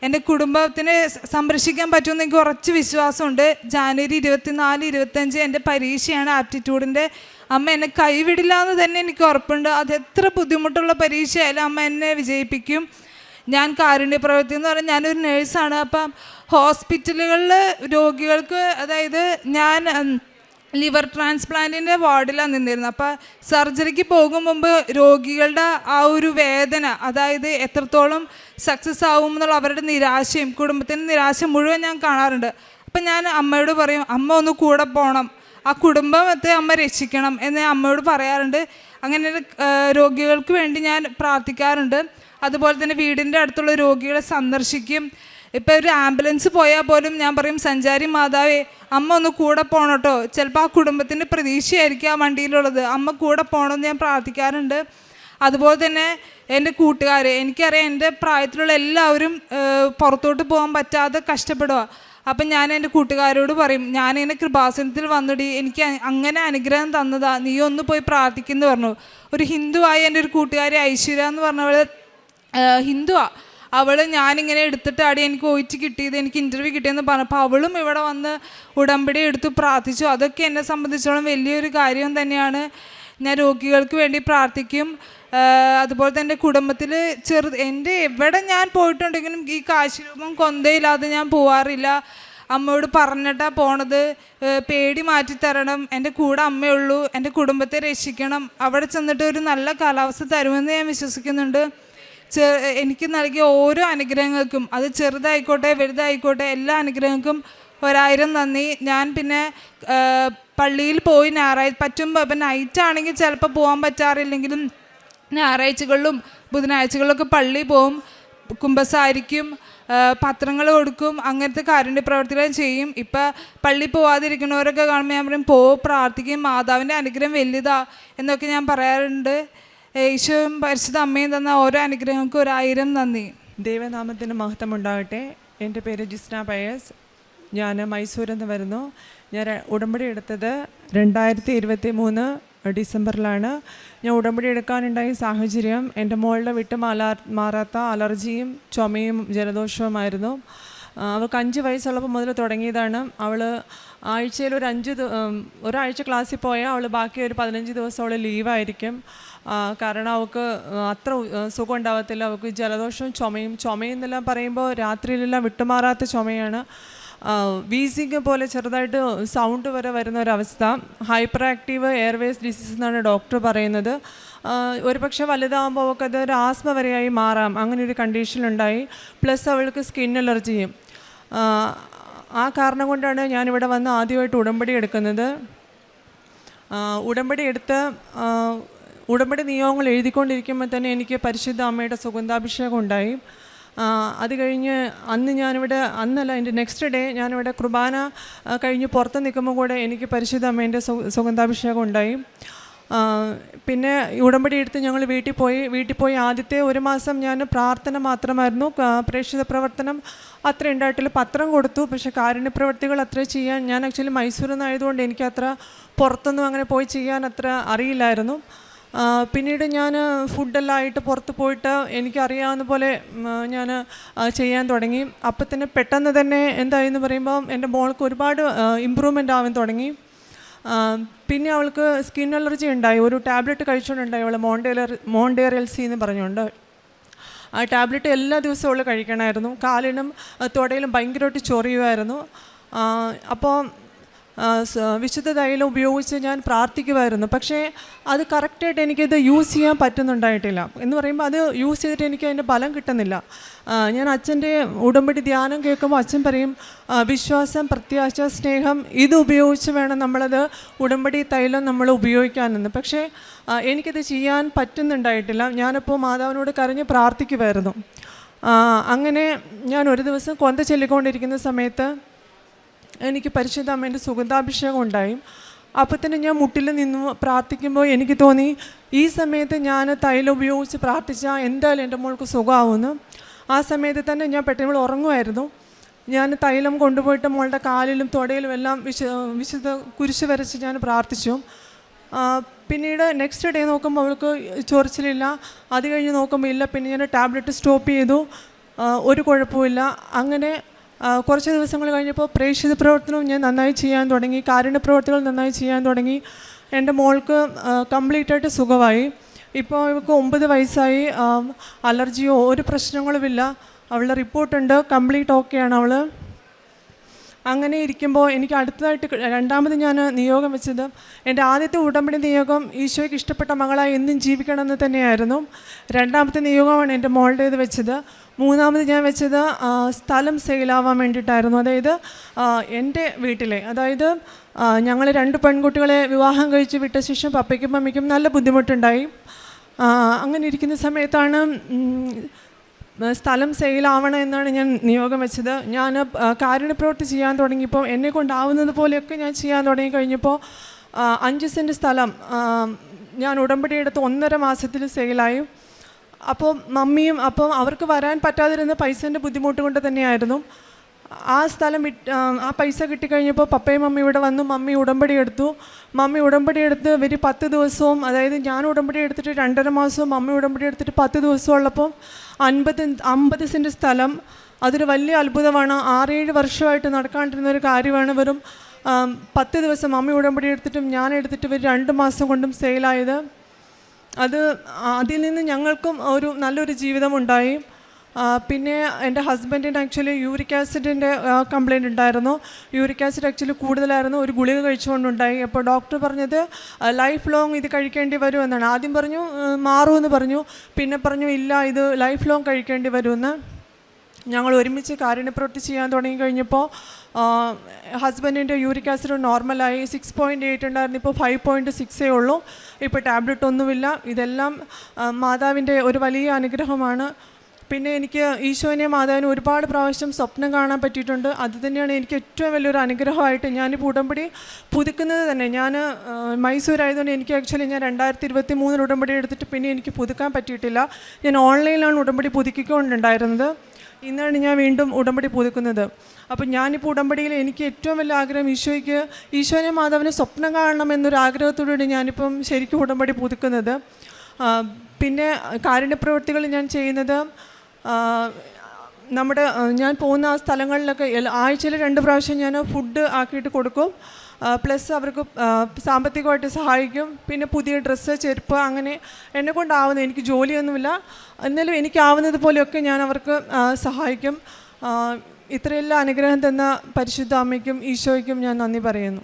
എൻ്റെ കുടുംബത്തിനെ സംരക്ഷിക്കാൻ പറ്റുമെന്ന് എനിക്ക് ഉറച്ച് വിശ്വാസമുണ്ട്. ജാനുവരി 24, 25 എൻ്റെ പരീക്ഷയാണ് ആപ്റ്റിറ്റ്യൂഡിൻ്റെ. അമ്മ എന്നെ കൈവിടില്ല എന്ന് തന്നെ എനിക്ക് ഉറപ്പുണ്ട്. അത് എത്ര ബുദ്ധിമുട്ടുള്ള പരീക്ഷയായാലും അമ്മ എന്നെ വിജയിപ്പിക്കും. ഞാൻ കാരുണ്യ പ്രവൃത്തി എന്ന് പറഞ്ഞാൽ ഞാനൊരു നേഴ്സാണ്. അപ്പം ഹോസ്പിറ്റലുകളിൽ രോഗികൾക്ക്, അതായത് ഞാൻ ലിവർ ട്രാൻസ്പ്ലാന്റിൻ്റെ വാർഡിലാണ് നിന്നിരുന്നത്. അപ്പോൾ സർജറിക്ക് പോകും മുമ്പ് രോഗികളുടെ ആ ഒരു വേദന, അതായത് എത്രത്തോളം സക്സസ് ആവും എന്നുള്ള അവരുടെ നിരാശയും കുടുംബത്തിൻ്റെ നിരാശ മുഴുവൻ ഞാൻ കാണാറുണ്ട്. അപ്പം ഞാൻ അമ്മയോട് പറയും, അമ്മ ഒന്ന് കൂടെ പോകണം, ആ കുടുംബത്തെ അമ്മ രക്ഷിക്കണം എന്ന് ഞാൻ അമ്മയോട് പറയാറുണ്ട്. അങ്ങനെ രോഗികൾക്ക് വേണ്ടി ഞാൻ പ്രാർത്ഥിക്കാറുണ്ട്. അതുപോലെ തന്നെ വീടിൻ്റെ അടുത്തുള്ള രോഗികളെ സന്ദർശിക്കും. ഇപ്പോൾ ഒരു ആംബുലൻസ് പോയാൽ പോലും ഞാൻ പറയും, സഞ്ചാരി മാതാവേ അമ്മ ഒന്ന് കൂടെ പോകണം കേട്ടോ, ചിലപ്പോൾ ആ കുടുംബത്തിൻ്റെ പ്രതീക്ഷയായിരിക്കും ആ വണ്ടിയിലുള്ളത്, അമ്മ കൂടെ പോകണമെന്ന് ഞാൻ പ്രാർത്ഥിക്കാറുണ്ട്. അതുപോലെ തന്നെ എൻ്റെ കൂട്ടുകാർ, എനിക്കറിയാം എൻ്റെ പ്രായത്തിലുള്ള എല്ലാവരും പുറത്തോട്ട് പോകാൻ പറ്റാതെ കഷ്ടപ്പെടുക. അപ്പം ഞാൻ എൻ്റെ കൂട്ടുകാരോട് പറയും, ഞാനിങ്ങനെ കൃപാസനത്തിൽ വന്നിടി, എനിക്ക് അങ്ങനെ അനുഗ്രഹം തന്നതാ, നീ ഒന്ന് പോയി പ്രാർത്ഥിക്കുന്നു പറഞ്ഞു. ഒരു ഹിന്ദുവായ എൻ്റെ ഒരു കൂട്ടുകാരി ഐശ്വര്യ എന്ന് പറഞ്ഞവൾ ഹിന്ദുവാണ്. അവൾ ഞാനിങ്ങനെ എടുത്തിട്ടാടി എനിക്ക് ഒഴിച്ച് കിട്ടിയത്, എനിക്ക് ഇൻ്റർവ്യൂ കിട്ടിയെന്ന് പറഞ്ഞപ്പോൾ അവളും ഇവിടെ വന്ന് ഉടമ്പടി എടുത്ത് പ്രാർത്ഥിച്ചു. അതൊക്കെ എന്നെ സംബന്ധിച്ചോളം വലിയൊരു കാര്യം തന്നെയാണ്. ഞാൻ രോഗികൾക്ക് വേണ്ടി പ്രാർത്ഥിക്കും. അതുപോലെ തന്നെ കുടുംബത്തിൽ എൻ്റെ എവിടെ ഞാൻ പോയിട്ടുണ്ടെങ്കിലും ഈ കാശുരൂപം കൊന്തയില്ലാതെ ഞാൻ പോവാറില്ല. അമ്മയോട് പറഞ്ഞിട്ടാണ് പോണത്, പേടി മാറ്റിത്തരണം, എൻ്റെ കൂടെ അമ്മയുള്ളൂ, എൻ്റെ കുടുംബത്തെ രക്ഷിക്കണം, അവിടെ ചെന്നിട്ട് ഒരു നല്ല കാലാവസ്ഥ തരുമെന്ന് ഞാൻ വിശ്വസിക്കുന്നുണ്ട്. എനിക്ക് നൽകിയ ഓരോ അനുഗ്രഹങ്ങൾക്കും, അത് ചെറുതായിക്കോട്ടെ വലുതായിക്കോട്ടെ, എല്ലാ അനുഗ്രഹങ്ങൾക്കും 1000 നന്ദി. ഞാൻ പിന്നെ പള്ളിയിൽ പോയി ഞായറാഴ്ച പറ്റുമ്പോൾ, ഇപ്പം നൈറ്റാണെങ്കിൽ ചിലപ്പോൾ പോകാൻ പറ്റാറില്ലെങ്കിലും ഞായറാഴ്ചകളിലും ബുധനാഴ്ചകളിലൊക്കെ പള്ളിയിൽ പോവും, കുമ്പസാരിക്കും, പത്രങ്ങൾ കൊടുക്കും, അങ്ങനത്തെ കാരുണ്യ പ്രവർത്തികൾ ചെയ്യും. ഇപ്പം പള്ളി പോവാതിരിക്കുന്നവരൊക്കെ കാണുമ്പോൾ ഞാൻ പറയും, പ്രാർത്ഥിക്കും, മാതാവിൻ്റെ അനുഗ്രഹം വലുതാ എന്നൊക്കെ ഞാൻ പറയാറുണ്ട്. ഈശോയും പരിശുദ്ധ അമ്മയും തന്ന ഓരോ അനുഗ്രഹങ്ങൾക്ക് 1000 നന്ദി. ദൈവനാമത്തിന് മഹത്വം ഉണ്ടാകട്ടെ. എൻ്റെ പേര് ജിസ്ന പയസ്. ഞാൻ മൈസൂരിൽ നിന്ന് വരുന്നു. ഞാൻ ഉടമ്പടി എടുത്തത് 2023 ഡിസംബറിലാണ്. ഞാൻ ഉടമ്പടി എടുക്കാനുണ്ടായ സാഹചര്യം, എൻ്റെ മോളുടെ മാറാത്ത അലർജിയും ചുമയും ജലദോഷവുമായിരുന്നു. അവൾക്ക് 5 വയസ്സുള്ളപ്പോൾ മുതൽ തുടങ്ങിയതാണ്. അവൾ ആഴ്ചയിൽ ഒരാഴ്ച ക്ലാസ്സിൽ പോയാൽ അവൾ ബാക്കി ഒരു 15 ദിവസം അവൾ ലീവായിരിക്കും. കാരണം അവൾക്ക് അത്ര സുഖം ഉണ്ടാകത്തില്ല. അവൾക്ക് ജലദോഷവും ചുമയെന്നെല്ലാം പറയുമ്പോൾ രാത്രിയിലെല്ലാം വിട്ടുമാറാത്ത ചുമയാണ്. വീസിങ് പോലെ ചെറുതായിട്ട് സൗണ്ട് വരെ വരുന്ന ഒരവസ്ഥ. ഹൈപ്പർ ആക്റ്റീവ് എയർവേസ് ഡിസീസ് എന്നാണ് ഡോക്ടർ പറയുന്നത്. ഒരു പക്ഷേ വലുതാകുമ്പോൾ അവൾക്കത് ഒരു ആസ്മ വരെയായി മാറാം, അങ്ങനെ ഒരു കണ്ടീഷനുണ്ടായി. പ്ലസ് അവൾക്ക് സ്കിൻ അലർജിയും. ആ കാരണം കൊണ്ടാണ് ഞാനിവിടെ വന്ന് ആദ്യമായിട്ട് ഉടമ്പടി എടുക്കുന്നത്. ഉടമ്പടി നിയമങ്ങൾ എഴുതിക്കൊണ്ടിരിക്കുമ്പോൾ തന്നെ എനിക്ക് പരിശുദ്ധ അമ്മയുടെ സുഗന്ധാഭിഷേകം ഉണ്ടായി. അത് കഴിഞ്ഞ് എൻ്റെ നെക്സ്റ്റ് ഡേ ഞാനിവിടെ കുർബാന കഴിഞ്ഞ് പുറത്ത് നിൽക്കുമ്പോൾ കൂടെ എനിക്ക് പരിശുദ്ധ അമ്മേൻ്റെ സുഗന്ധാഭിഷേകം ഉണ്ടായി. പിന്നെ ഉടമ്പടി എടുത്ത് ഞങ്ങൾ വീട്ടിൽ പോയി ആദ്യത്തെ 1 മാസം ഞാൻ പ്രാർത്ഥന മാത്രമായിരുന്നു. പ്രേക്ഷിത പ്രവർത്തനം അത്ര ഉണ്ടായിട്ടില്ല. പത്രം കൊടുത്തു, പക്ഷേ കാരുണ്യ പ്രവർത്തികൾ അത്ര ചെയ്യാൻ, ഞാൻ ആക്ച്വലി മൈസൂരിൽ നിന്നായതുകൊണ്ട് എനിക്കത്ര പുറത്തൊന്നും അങ്ങനെ പോയി ചെയ്യാൻ അത്ര അറിയില്ലായിരുന്നു. പിന്നീട് ഞാൻ ഫുഡെല്ലാം ആയിട്ട് പുറത്ത് പോയിട്ട് എനിക്കറിയാവുന്ന പോലെ ഞാൻ ചെയ്യാൻ തുടങ്ങി. അപ്പം തന്നെ പെട്ടെന്ന് തന്നെ എന്തായെന്ന് പറയുമ്പോൾ എൻ്റെ മോൾക്ക് ഒരുപാട് ഇമ്പ്രൂവ്മെൻ്റ് ആവാൻ തുടങ്ങി. പിന്നെ അവൾക്ക് സ്കിൻ അലർജി ഉണ്ടായി. ഒരു ടാബ്ലറ്റ് കഴിച്ചുകൊണ്ടുണ്ടായി അവൾ, മോണ്ടേർ എൽ സി എന്ന് പറഞ്ഞുകൊണ്ട്. ആ ടാബ്ലറ്റ് എല്ലാ ദിവസവും അവൾ കഴിക്കണമായിരുന്നു. കാലിനും തുടയിലും ഭയങ്കരമായിട്ട് ചൊറിയുമായിരുന്നു. അപ്പോൾ വിശുദ്ധ തൈലം ഉപയോഗിച്ച് ഞാൻ പ്രാർത്ഥിക്കുമായിരുന്നു. പക്ഷേ അത് കറക്റ്റായിട്ട് എനിക്കത് യൂസ് ചെയ്യാൻ പറ്റുന്നുണ്ടായിട്ടില്ല. എന്ന് പറയുമ്പോൾ അത് യൂസ് ചെയ്തിട്ട് എനിക്ക് അതിൻ്റെ ഫലം കിട്ടുന്നില്ല. ഞാൻ അച്ഛൻ്റെ ഉടമ്പടി ധ്യാനം കേൾക്കുമ്പോൾ അച്ഛൻ പറയും, വിശ്വാസം, പ്രത്യാശ, സ്നേഹം ഇത് ഉപയോഗിച്ച് വേണം നമ്മളത് ഉടമ്പടി തൈലം നമ്മൾ ഉപയോഗിക്കാനെന്ന്. പക്ഷേ എനിക്കത് ചെയ്യാൻ പറ്റുന്നുണ്ടായിട്ടില്ല. ഞാനപ്പോൾ മാതാവിനോട് കരഞ്ഞ് പ്രാർത്ഥിക്കുമായിരുന്നു. അങ്ങനെ ഞാൻ ഒരു ദിവസം കൊന്ത ചൊല്ലിക്കൊണ്ടിരിക്കുന്ന സമയത്ത് എനിക്ക് പരിശുദ്ധ അമ്മേൻ്റെ സുഗന്ധാഭിഷേകം ഉണ്ടായി. അപ്പോൾ തന്നെ ഞാൻ മുട്ടിൽ നിന്നു പ്രാർത്ഥിക്കുമ്പോൾ എനിക്ക് തോന്നി, ഈ സമയത്ത് ഞാൻ തൈലം ഉപയോഗിച്ച് പ്രാർത്ഥിച്ചാൽ എന്തായാലും എൻ്റെ മോൾക്ക് സുഖമാവുമെന്ന്. ആ സമയത്ത് തന്നെ ഞാൻ പെട്ടെന്ന് ഉറങ്ങുമായിരുന്നു. ഞാൻ തൈലം കൊണ്ടുപോയിട്ട് മോളുടെ കാലിലും തുടയിലും എല്ലാം വിശുദ്ധ കുരിശ് വരച്ച് ഞാൻ പ്രാർത്ഥിച്ചു. പിന്നീട് നെക്സ്റ്റ് ഡേ നോക്കുമ്പോൾ അവൾക്ക് ചൊറിച്ചിലില്ല. അത് കഴിഞ്ഞ് നോക്കുമ്പോൾ ഇല്ല. പിന്നെ ഞാൻ ടാബ്ലറ്റ് സ്റ്റോപ്പ് ചെയ്തു, ഒരു കുഴപ്പമില്ല. അങ്ങനെ കുറച്ച് ദിവസങ്ങൾ കഴിഞ്ഞപ്പോൾ പ്രേക്ഷിത പ്രവർത്തനവും ഞാൻ നന്നായി ചെയ്യാൻ തുടങ്ങി, കാരുണ്യ പ്രവർത്തികൾ നന്നായി ചെയ്യാൻ തുടങ്ങി. എൻ്റെ മോൾക്ക് കംപ്ലീറ്റായിട്ട് സുഖമായി. ഇപ്പോൾ ഇവൾക്ക് 9 വയസ്സായി. അലർജിയോ ഒരു പ്രശ്നങ്ങളുമില്ല. അവളുടെ റിപ്പോർട്ടുണ്ട്, കംപ്ലീറ്റ് ഓക്കെയാണ് അവൾ. അങ്ങനെ ഇരിക്കുമ്പോൾ എനിക്ക് അടുത്തതായിട്ട് രണ്ടാമത് ഞാൻ നിയോഗം വെച്ചത്, എൻ്റെ ആദ്യത്തെ ഉടമ്പടി നിയോഗം ഈശോയ്ക്ക് ഇഷ്ടപ്പെട്ട മകളായി എന്നും ജീവിക്കണമെന്ന് തന്നെയായിരുന്നു. രണ്ടാമത്തെ നിയോഗമാണ് എൻ്റെ മോളുടേത് വെച്ചത്. മൂന്നാമത് ഞാൻ വെച്ചത് സ്ഥലം സെയിലാവാൻ വേണ്ടിയിട്ടായിരുന്നു. അതായത് എൻ്റെ വീട്ടിലെ, അതായത് ഞങ്ങൾ 2 പെൺകുട്ടികളെ വിവാഹം കഴിച്ച് വിട്ട ശേഷം പപ്പയ്ക്കും മമ്മിക്കും നല്ല ബുദ്ധിമുട്ടുണ്ടായി. അങ്ങനെ ഇരിക്കുന്ന സമയത്താണ് സ്ഥലം സെയിലാവണം എന്നാണ് ഞാൻ നിയോഗം വെച്ചത്. ഞാൻ കാരുണ്യപ്രവൃത്തി ചെയ്യാൻ തുടങ്ങിയപ്പോൾ എന്നെ കൊണ്ടാവുന്നത് പോലെയൊക്കെ ഞാൻ ചെയ്യാൻ തുടങ്ങി കഴിഞ്ഞപ്പോൾ 5 സെൻറ്റ് സ്ഥലം ഞാൻ ഉടമ്പടി എടുത്ത് 1.5 മാസത്തിൽ സെയിലായി. അപ്പോൾ മമ്മിയും, അപ്പം അവർക്ക് വരാൻ പറ്റാതിരുന്ന പൈസേൻ്റെ ബുദ്ധിമുട്ട് കൊണ്ട് തന്നെയായിരുന്നു. ആ സ്ഥലം ആ പൈസ കിട്ടിക്കഴിഞ്ഞപ്പോൾ പപ്പയും മമ്മി ഇവിടെ വന്നു. മമ്മി ഉടമ്പടി എടുത്തു. മമ്മി ഉടമ്പടി എടുത്ത് ഒരു 10 ദിവസവും, അതായത് ഞാൻ ഉടമ്പടി എടുത്തിട്ട് 2.5 മാസവും മമ്മി ഉടമ്പടി എടുത്തിട്ട് 10 ദിവസം ഉള്ളപ്പോൾ 50 സെൻറ്റ് സ്ഥലം. അതൊരു വലിയ അത്ഭുതമാണ്. 6-7 വർഷമായിട്ട് നടക്കാണ്ടിരുന്ന ഒരു കാര്യമാണ്. വെറും 10 ദിവസം മമ്മി ഉടമ്പടി എടുത്തിട്ടും ഞാൻ എടുത്തിട്ട് ഒരു 2 മാസം കൊണ്ടും സെയിലായത്. അതിൽ നിന്ന് ഞങ്ങൾക്കും ഒരു നല്ലൊരു ജീവിതമുണ്ടായി. പിന്നെ എൻ്റെ ഹസ്ബൻഡിന് ആക്ച്വലി യൂറിക് ആസിഡിൻ്റെ കംപ്ലയിൻ്റ് ഉണ്ടായിരുന്നു. യൂറിക് ആസിഡ് ആക്ച്വലി കൂടുതലായിരുന്നു. ഒരു ഗുളിക കഴിച്ചുകൊണ്ടുണ്ടായി. അപ്പോൾ ഡോക്ടർ പറഞ്ഞത് ലൈഫ് ലോങ് ഇത് കഴിക്കേണ്ടി വരുമെന്നാണ്. ആദ്യം പറഞ്ഞു മാറുമെന്ന് പറഞ്ഞു, പിന്നെ പറഞ്ഞു ഇല്ല, ഇത് ലൈഫ് ലോങ് കഴിക്കേണ്ടി വരുമെന്ന്. ഞങ്ങൾ ഒരുമിച്ച് കാരുണ്യപ്രവൃത്തി ചെയ്യാൻ തുടങ്ങി കഴിഞ്ഞപ്പോൾ ഹസ്ബൻഡിൻ്റെ യൂറിക് ആസിഡ് നോർമലായി. 6.8 ഉണ്ടായിരുന്നു, ഇപ്പോൾ 5.6 ഉള്ളൂ. ഇപ്പോൾ ടാബ്ലറ്റ് ഒന്നുമില്ല. ഇതെല്ലാം മാതാവിൻ്റെ ഒരു വലിയ അനുഗ്രഹമാണ്. പിന്നെ എനിക്ക് ഈശോനെ മാതാവിനെ ഒരുപാട് പ്രാവശ്യം സ്വപ്നം കാണാൻ പറ്റിയിട്ടുണ്ട്. അത് തന്നെയാണ് എനിക്ക് ഏറ്റവും വലിയൊരു അനുഗ്രഹമായിട്ട്. ഞാനിപ്പോൾ ഉടമ്പടി പുതുക്കുന്നത് തന്നെ, ഞാൻ മൈസൂരായതുകൊണ്ട് എനിക്ക് ആക്ച്വലി ഞാൻ 2023 ഉടമ്പടി എടുത്തിട്ട് പിന്നെ എനിക്ക് പുതുക്കാൻ പറ്റിയിട്ടില്ല. ഞാൻ ഓൺലൈനിലാണ് ഉടമ്പടി പുതുക്കിക്കൊണ്ടുണ്ടായിരുന്നത്. ഇന്നാണ് ഞാൻ വീണ്ടും ഉടമ്പടി പുതുക്കുന്നത്. അപ്പം ഞാനിപ്പോൾ ഉടമ്പടിയിൽ എനിക്ക് ഏറ്റവും വലിയ ആഗ്രഹം ഈശോനെ മാതാവിനെ സ്വപ്നം കാണണം എന്നൊരു ആഗ്രഹത്തോടുകൂടി ഞാനിപ്പം ശരിക്കും ഉടമ്പടി പുതുക്കുന്നത്. പിന്നെ കാരുണ്യപ്രവൃത്തികൾ ഞാൻ ചെയ്യുന്നത്, ഞാൻ പോകുന്ന ആ സ്ഥലങ്ങളിലൊക്കെ ആഴ്ചയിൽ 2 പ്രാവശ്യം ഞാൻ ഫുഡ് ആക്കിയിട്ട് കൊടുക്കും. പ്ലസ് അവർക്ക് സാമ്പത്തികമായിട്ട് സഹായിക്കും. പിന്നെ പുതിയ ഡ്രസ്സ്, ചെരുപ്പ്, അങ്ങനെ എന്നെക്കൊണ്ടാവുന്ന, എനിക്ക് ജോലിയൊന്നുമില്ല എന്നാലും എനിക്കാവുന്നത് പോലെയൊക്കെ ഞാൻ അവർക്ക് സഹായിക്കും. ഇത്രയെല്ലാം അനുഗ്രഹം തന്ന പരിശുദ്ധ അമ്മയ്ക്കും ഈശോയ്ക്കും ഞാൻ നന്ദി പറയുന്നു.